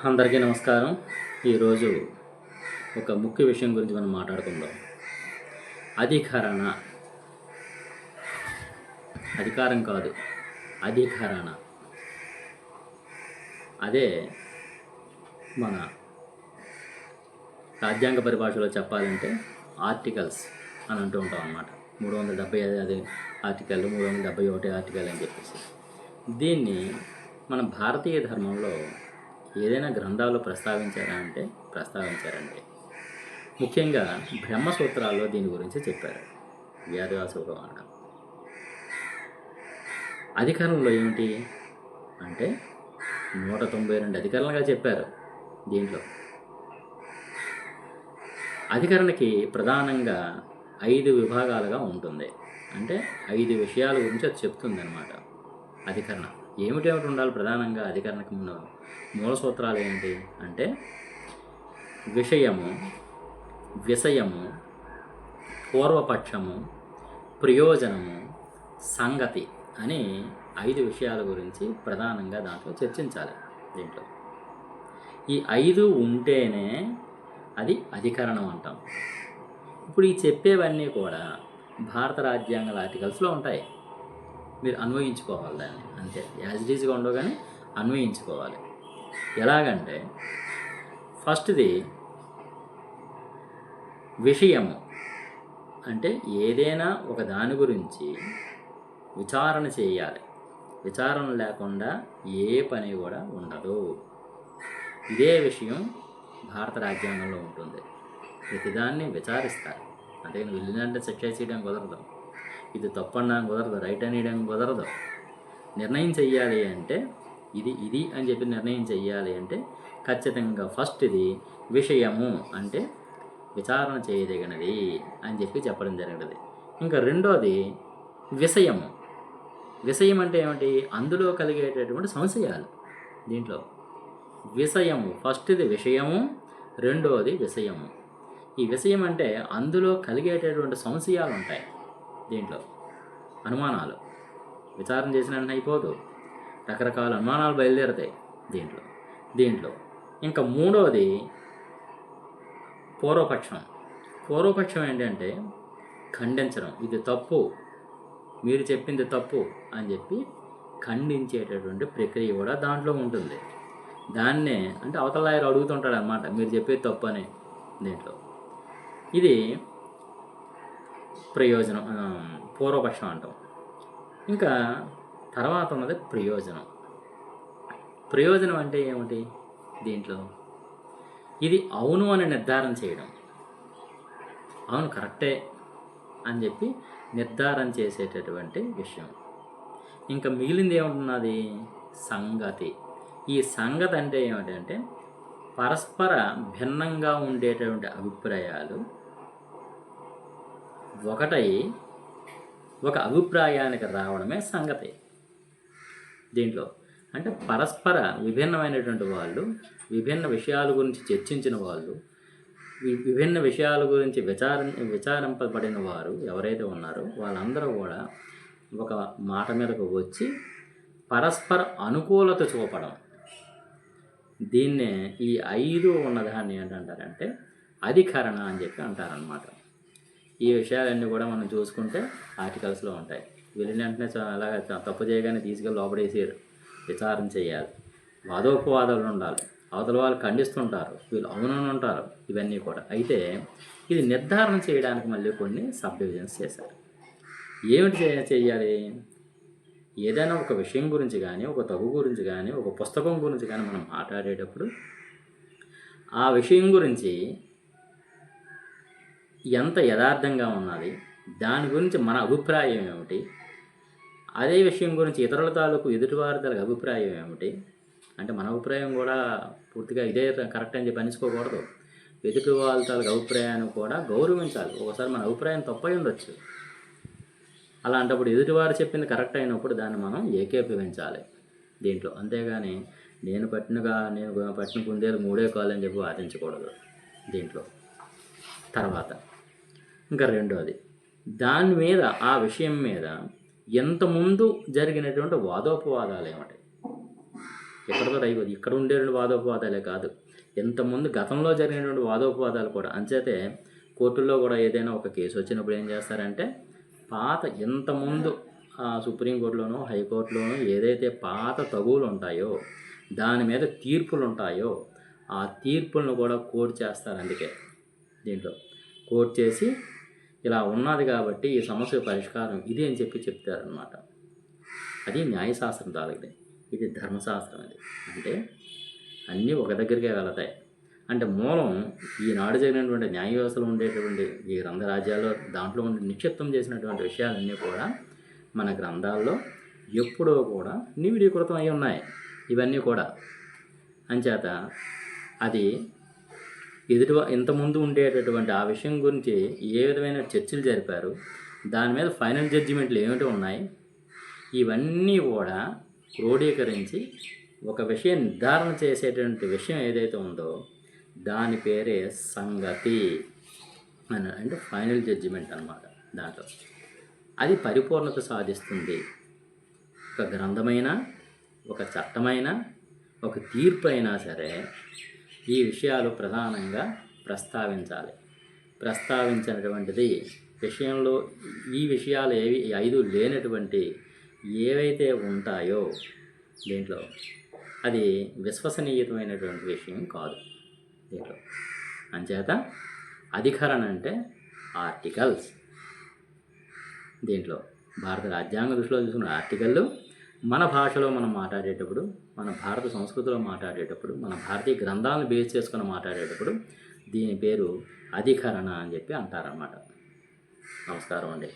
అందరికీ నమస్కారం. ఈరోజు ఒక ముఖ్య విషయం గురించి మనం మాట్లాడుకుందాం. అధికరణ. అధికారం కాదు, అధికరణ. అదే మన రాజ్యాంగ పరిభాషలో చెప్పాలంటే ఆర్టికల్స్ అని అంటూ ఉంటాం అన్నమాట. 375 ఆర్టికల్, 371 ఆర్టికల్ అని చెప్పేసి. దీన్ని మన భారతీయ ధర్మంలో ఏదైనా గ్రంథాలు ప్రస్తావించారా అంటే ప్రస్తావించారండి. ముఖ్యంగా బ్రహ్మసూత్రాల్లో దీని గురించి చెప్పారు వ్యాస భగవానుడు. అధికరణలో ఏమిటి అంటే 192 అధికరణలుగా చెప్పారు. దీంట్లో అధికరణకి ప్రధానంగా 5 విభాగాలుగా ఉంటుంది. అంటే 5 విషయాల గురించి అది చెప్తుంది అన్నమాట. అధికరణ ఏమిటేమిటి ఉండాలి ప్రధానంగా అధికరణకి మూల సూత్రాలు ఏంటి అంటే విషయము, విషయము, పూర్వపక్షము, ప్రయోజనము, సంగతి అని 5 విషయాల గురించి ప్రధానంగా దాంట్లో చర్చించాలి. దీంట్లో ఈ 5 ఉంటేనే అది అధికరణం అంటాం. ఇప్పుడు ఈ చెప్పేవన్నీ కూడా భారత రాజ్యాంగ ఆర్టికల్స్లో ఉంటాయి. మీరు అన్వయించుకోవాలి దాన్ని, అంతే. యాజ్ ఇట్ ఈజ్గా ఉండవు కానీ అన్వయించుకోవాలి. ఎలాగంటే ఫస్ట్ది విషయము. అంటే ఏదైనా ఒక దాని గురించి విచారణ చేయాలి. విచారణ లేకుండా ఏ పని కూడా ఉండదు. ఇదే విషయం భారత రాజ్యాంగంలో ఉంటుంది. ప్రతిదాన్ని విచారిస్తారు. అంతేగాని వెళ్ళినంటే శిక్ష చేయడం కుదరదు. ఇది తప్పనడానికి కుదరదు, రైట్ అనేయడానికి కుదరదు. నిర్ణయం చెయ్యాలి అంటే ఇది అని చెప్పి నిర్ణయం చెయ్యాలి అంటే ఖచ్చితంగా ఫస్ట్ ఇది విషయము అంటే విచారణ చేయదగినది అని చెప్పి చెప్పడం జరిగినది. ఇంకా రెండోది విషయము. విషయం అంటే ఏమిటి? అందులో కలిగేటటువంటి సంశయాలు. దీంట్లో విషయము ఫస్ట్ది విషయము, రెండోది విషయము. ఈ విషయం అంటే అందులో కలిగేటటువంటి సంశయాలు ఉంటాయి. దీంట్లో అనుమానాలు విచారణ చేసిన అయిపోదు, రకరకాల అనుమానాలు బయలుదేరుతాయి దీంట్లో. ఇంకా మూడవది పూర్వపక్షం. పూర్వపక్షం ఏంటంటే ఖండించడం. ఇది తప్పు, మీరు చెప్పింది తప్పు అని చెప్పి ఖండించేటటువంటి ప్రక్రియ కూడా దాంట్లో ఉంటుంది. దాన్నే అంటే అవతల లాయర్ అడుగుతుంటాడు అన్నమాట, మీరు చెప్పేది తప్పు అని. దీంట్లో ఇది ప్రయోజనం, పూర్వపక్షం అంటాం. ఇంకా తర్వాత ఉన్నది ప్రయోజనం. ప్రయోజనం అంటే ఏమిటి? దీంట్లో ఇది అవును అని నిర్ధారణ చేయడం. అవును కరెక్టే అని చెప్పి నిర్ధారణ చేసేటటువంటి విషయం. ఇంకా మిగిలింది ఏముంటున్నది? సంగతి. ఈ సంగతి అంటే ఏమిటంటే పరస్పర భిన్నంగా ఉండేటటువంటి అభిప్రాయాలు ఒకటై ఒక అభిప్రాయానికి రావడమే సంగతి. దీంట్లో అంటే పరస్పర విభిన్నమైనటువంటి వాళ్ళు, విభిన్న విషయాల గురించి చర్చించిన వాళ్ళు, విభిన్న విషయాల గురించి విచారింపబడిన వారు ఎవరైతే ఉన్నారో వాళ్ళందరూ కూడా ఒక మాట మీదకు వచ్చి పరస్పర అనుకూలత చూపడం. దీన్నే ఈ 5 ఉన్నదాన్ని ఏంటంటారంటే అధికరణ అని చెప్పి అంటారనమాట. ఈ విషయాలన్నీ కూడా మనం చూసుకుంటే ఆర్టికల్స్లో ఉంటాయి. వెళ్ళిన వెంటనే అలాగే తప్పు చేయగానే తీసుకెళ్ళి లోపడేసారు. విచారణ చేయాలి, వాదోపవాదాలు ఉండాలి, అవతల వాళ్ళు ఖండిస్తుంటారు, వీళ్ళు అవునని ఉంటారు. ఇవన్నీ కూడా అయితే ఇది నిర్ధారణ చేయడానికి మళ్ళీ కొన్ని సబ్ డివిజన్స్ చేశారు. ఏమిటి చేయాలి? ఏదైనా ఒక విషయం గురించి కానీ, ఒక తగు గురించి కానీ, ఒక పుస్తకం గురించి కానీ మనం మాట్లాడేటప్పుడు ఆ విషయం గురించి ఎంత యథార్థంగా ఉన్నది, దాని గురించి మన అభిప్రాయం ఏమిటి, అదే విషయం గురించి ఇతరుల తాలూకు ఎదుటివారి తాలూకు అభిప్రాయం ఏమిటి. అంటే మన అభిప్రాయం కూడా పూర్తిగా ఇదే కరెక్ట్ అని చెప్పి అనుకోకూడదు. ఎదుటి వాళ్ళ తాలూకు అభిప్రాయాన్ని కూడా గౌరవించాలి. ఒకసారి మన అభిప్రాయం తప్పై ఉండొచ్చు. అలాంటప్పుడు ఎదుటివారు చెప్పింది కరెక్ట్ అయినప్పుడు దాన్ని మనం ఏకీభవించాలి దీంట్లో. అంతేగాని నేను పట్టిన కుందేలు 3 కాళ్ళు అని చెప్పి వాదించకూడదు దీంట్లో. తర్వాత ఇంకా రెండోది దాని మీద, ఆ విషయం మీద ఎంతముందు జరిగినటువంటి వాదోపవాదాలు ఏమిటి, ఎక్కడితో అయిపోదు. ఇక్కడ ఉండేటువంటి వాదోపవాదాలే కాదు, ఇంతకుముందు గతంలో జరిగినటువంటి వాదోపవాదాలు కూడా. అంచేతే కోర్టుల్లో కూడా ఏదైనా ఒక కేసు వచ్చినప్పుడు ఏం చేస్తారంటే పాత ఇంతకుముందు సుప్రీంకోర్టులోనో హైకోర్టులోనో ఏదైతే పాత తగువులు ఉంటాయో దాని మీద తీర్పులు ఉంటాయో ఆ తీర్పులను కూడా కోర్టు చేస్తారు. అందుకే దీంట్లో కోర్టు చేసి ఇలా ఉన్నది కాబట్టి ఈ సమస్య పరిష్కారం ఇది అని చెప్పి చెప్తారనమాట. అది న్యాయశాస్త్రం తాలూకుది, ఇది ధర్మశాస్త్రం. అది అంటే అన్నీ ఒక దగ్గరికే వెళతాయి. అంటే మూలం ఈనాడు జరిగినటువంటి న్యాయ వ్యవస్థలో ఉండేటువంటి ఈ గ్రంథ రాజ్యాల్లో దాంట్లో ఉండి నిక్షిప్తం చేసినటువంటి విషయాలన్నీ కూడా మన గ్రంథాల్లో ఎప్పుడో కూడా నివిడీకృతం అయి ఉన్నాయి ఇవన్నీ కూడా. అంచేత అది ఇంతకుముందు ఉండేటటువంటి ఆ విషయం గురించి ఏ విధమైన చర్చలు జరిపారు, దాని మీద ఫైనల్ జడ్జిమెంట్లు ఏమిటి ఉన్నాయి, ఇవన్నీ కూడా క్రోడీకరించి ఒక విషయం నిర్ధారణ చేసేటువంటి విషయం ఏదైతే ఉందో దాని పేరే సంగతి అని, అంటే ఫైనల్ జడ్జిమెంట్ అన్నమాట. దాంట్లో అది పరిపూర్ణత సాధిస్తుంది. ఒక గ్రంథమైన, ఒక చట్టమైన, ఒక తీర్పు అయినా సరే ఈ విషయాలు ప్రధానంగా ప్రస్తావించాలి. ప్రస్తావించినటువంటిది విషయంలో ఈ విషయాలు ఏవి 5 లేనటువంటి ఏవైతే ఉంటాయో దీంట్లో అది విశ్వసనీయమైనటువంటి విషయం కాదు దీంట్లో. అంచేత అధికరణ అంటే ఆర్టికల్స్. దీంట్లో భారత రాజ్యాంగ దృష్టిలో చూసుకున్న ఆర్టికల్లు మన భాషలో మనం మాట్లాడేటప్పుడు, మన భారత సంస్కృతిలో మాట్లాడేటప్పుడు, మన భారతీయ గ్రంథాలను బేస్ చేసుకుని మాట్లాడేటప్పుడు దీని పేరు అధికరణ అని చెప్పి అంటారన్నమాట. నమస్కారం అండి.